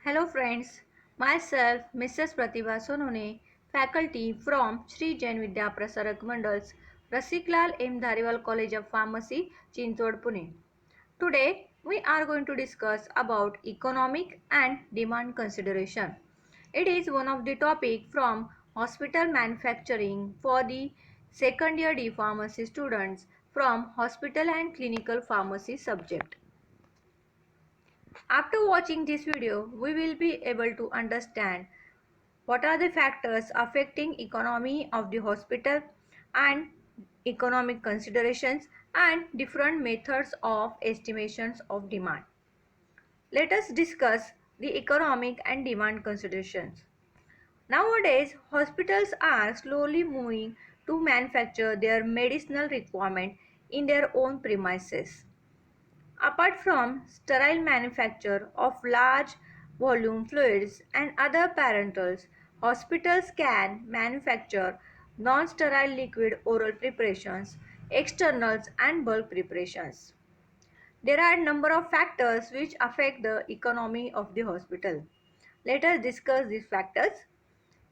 Hello friends, myself Mrs. Pratibha Sonone, faculty from Sri Jain Vidya Prasarak Mandals, Rasiklal M. Dhariwal College of Pharmacy, Chinchod, Pune. Today we are going to discuss about economic and demand consideration. It is one of the topic from hospital manufacturing for the second year D pharmacy students from hospital and clinical pharmacy subject. After watching this video, we will be able to understand what are the factors affecting economy of the hospital and economic considerations and different methods of estimations of demand. Let us discuss the economic and demand considerations. Nowadays, hospitals are slowly moving to manufacture their medicinal requirement in their own premises. Apart from sterile manufacture of large volume fluids and other parentals, hospitals can manufacture non-sterile liquid oral preparations, externals and bulk preparations. There are a number of factors which affect the economy of the hospital. Let us discuss these factors.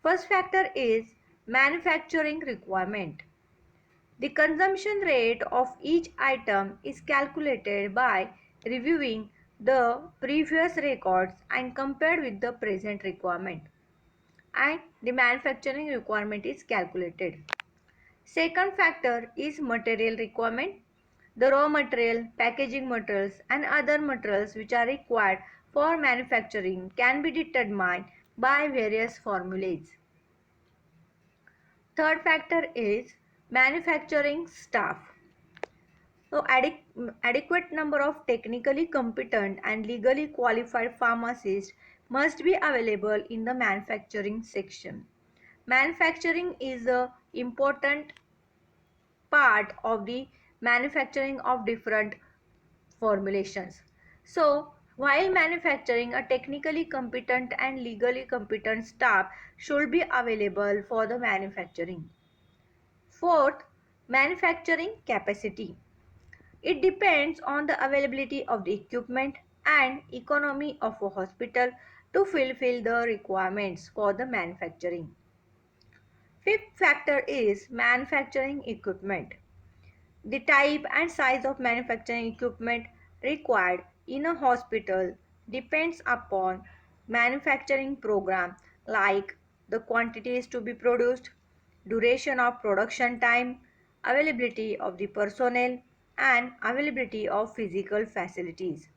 First factor is manufacturing requirement. The consumption rate of each item is calculated by reviewing the previous records and compared with the present requirement, and the manufacturing requirement is calculated. Second factor is material requirement. The raw material, packaging materials and other materials which are required for manufacturing can be determined by various formulas. Third factor is manufacturing staff. So, adequate number of technically competent and legally qualified pharmacists must be available in the manufacturing section. Manufacturing is a important part of the manufacturing of different formulations. So, while manufacturing, a technically competent and legally competent staff should be available for the manufacturing. Fourth, manufacturing capacity. It depends on the availability of the equipment and economy of a hospital to fulfill the requirements for the manufacturing. Fifth factor is manufacturing equipment. The type and size of manufacturing equipment required in a hospital depends upon manufacturing program, like the quantities to be produced, duration of production time, availability of the personnel and availability of physical facilities.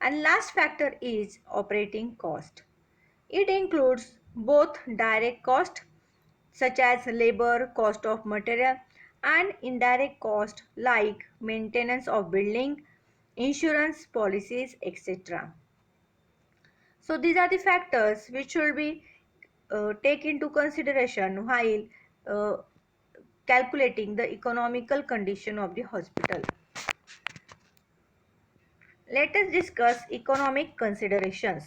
And last factor is operating cost. It includes both direct cost such as labor, cost of material and indirect cost like maintenance of building, insurance policies, etc. So these are the factors which should be taken into consideration while uh, calculating the economical condition of the hospital. Let us discuss economic considerations.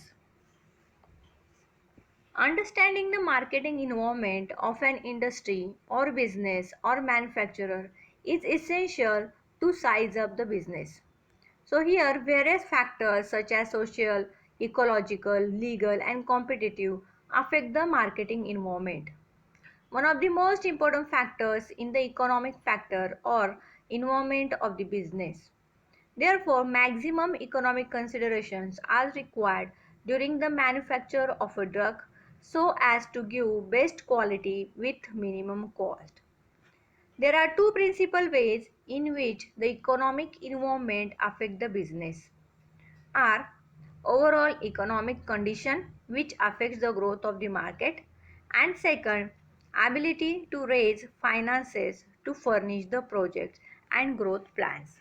Understanding the marketing environment of an industry or business or manufacturer is essential to size up the business. So here various factors such as social, ecological, legal and competitive affect the marketing environment. One of the most important factors in the economic factor or environment of the business. Therefore, maximum economic considerations are required during the manufacture of a drug so as to give best quality with minimum cost. There are two principal ways in which the economic environment affect the business are overall economic condition which affects the growth of the market, and second, ability to raise finances to furnish the projects and growth plans.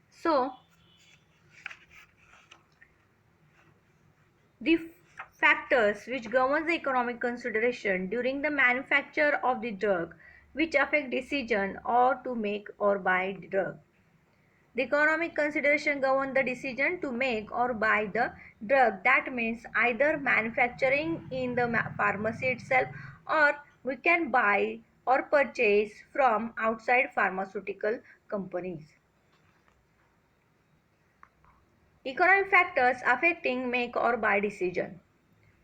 So the factors which govern the economic consideration during the manufacture of the drug which affect decision or to make or buy the drug. The economic consideration govern the decision to make or buy the drug. That means either manufacturing in the pharmacy itself, or we can buy or purchase from outside pharmaceutical companies. Economic factors affecting make or buy decision.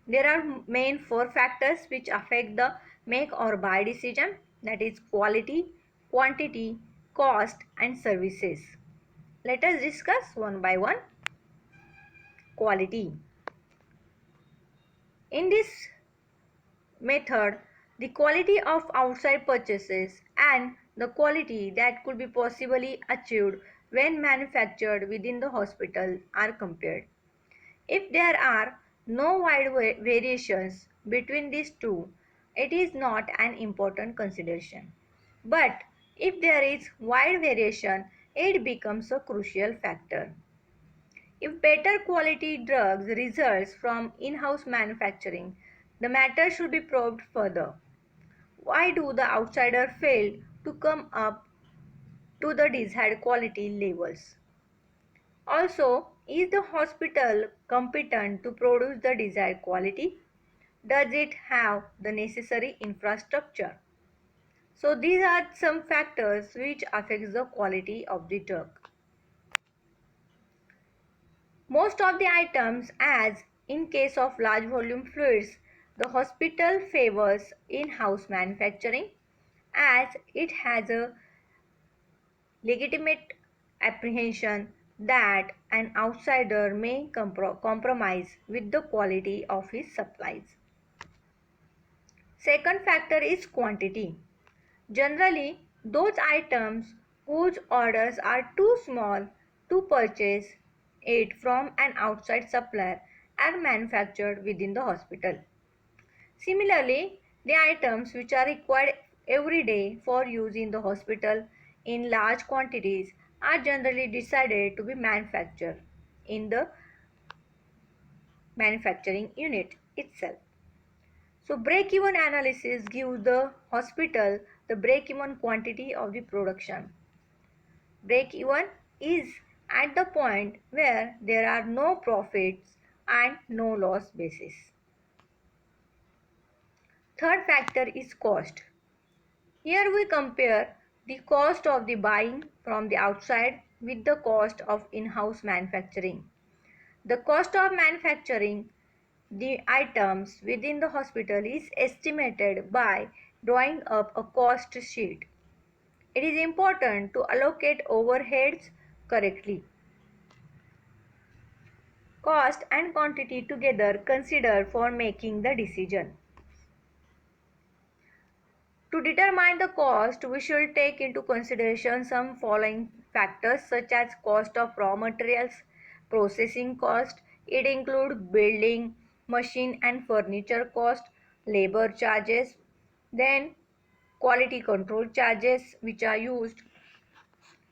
There are main four factors which affect the make or buy decision, that is quality, quantity, cost and services. Let us discuss one by one. Quality. In this method, the quality of outside purchases and the quality that could be possibly achieved when manufactured within the hospital are compared. If there are no wide variations between these two, it is not an important consideration. But if there is wide variation, it becomes a crucial factor. If better quality drugs results from in-house manufacturing, the matter should be probed further. Why do the outsider fail to come up to the desired quality levels? Also, is the hospital competent to produce the desired quality? Does it have the necessary infrastructure? So these are some factors which affects the quality of the drug. Most of the items, as in case of large volume fluids, the hospital favors in-house manufacturing as it has a legitimate apprehension that an outsider may compromise with the quality of his supplies. Second factor is quantity. Generally, those items whose orders are too small to purchase it from an outside supplier are manufactured within the hospital. Similarly, the items which are required every day for use in the hospital in large quantities are generally decided to be manufactured in the manufacturing unit itself. So break-even analysis gives the hospital the break-even quantity of the production. Break-even is at the point where there are no profits and no loss basis. Third factor is cost. Here we compare the cost of the buying from the outside with the cost of in-house manufacturing. The cost of manufacturing the items within the hospital is estimated by drawing up a cost sheet. It is important to allocate overheads correctly. Cost and quantity together consider for making the decision. To determine the cost, we should take into consideration some following factors such as cost of raw materials, processing cost. It includes building, machine and furniture cost, labor charges, then quality control charges which are used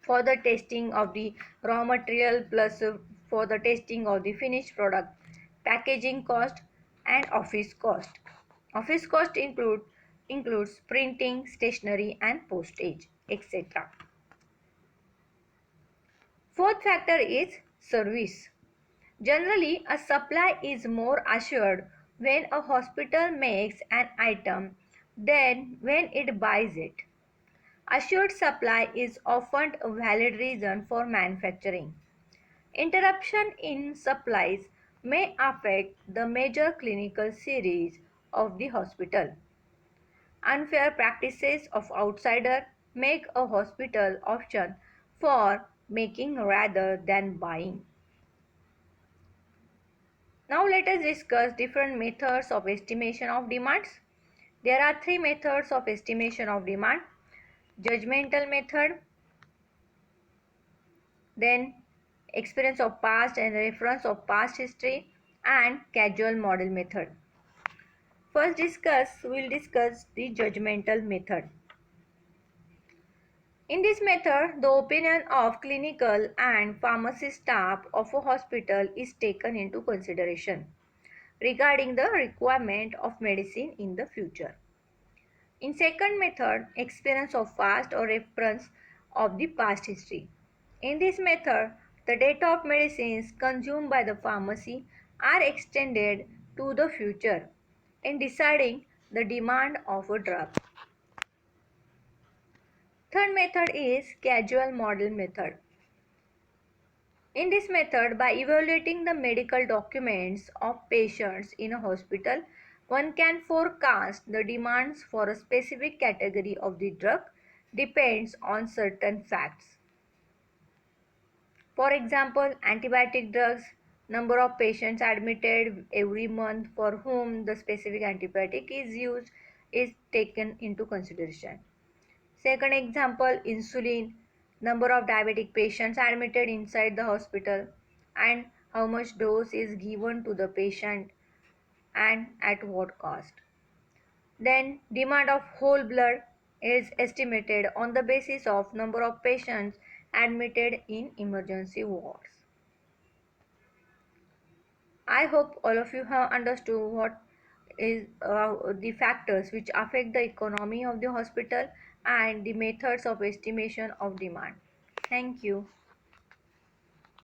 for the testing of the raw material plus for the testing of the finished product, packaging cost and office cost. Office cost includes printing, stationery and postage, etc. Fourth factor is service. Generally, a supply is more assured when a hospital makes an item than when it buys it. Assured supply is often a valid reason for manufacturing. Interruption in supplies may affect the major clinical series of the hospital. Unfair practices of outsider make a hospital option for making rather than buying. Now let us discuss different methods of estimation of demands. There are three methods of estimation of demand: judgmental method, then experience of past and reference of past history, and causal model method. First we'll discuss the judgmental method. In this method, the opinion of clinical and pharmacy staff of a hospital is taken into consideration regarding the requirement of medicine in the future. In second method, experience of past or reference of the past history. In this method, the data of medicines consumed by the pharmacy are extended to the future in deciding the demand of a drug. Third method is causal model method. In this method, by evaluating the medical documents of patients in a hospital, one can forecast the demands for a specific category of the drug depends on certain facts. For example, antibiotic drugs, number of patients admitted every month for whom the specific antibiotic is used is taken into consideration. Second example, insulin, number of diabetic patients admitted inside the hospital and how much dose is given to the patient and at what cost. Then demand of whole blood is estimated on the basis of number of patients admitted in emergency wards. I hope all of you have understood what is the factors which affect the economy of the hospital and the methods of estimation of demand. Thank you.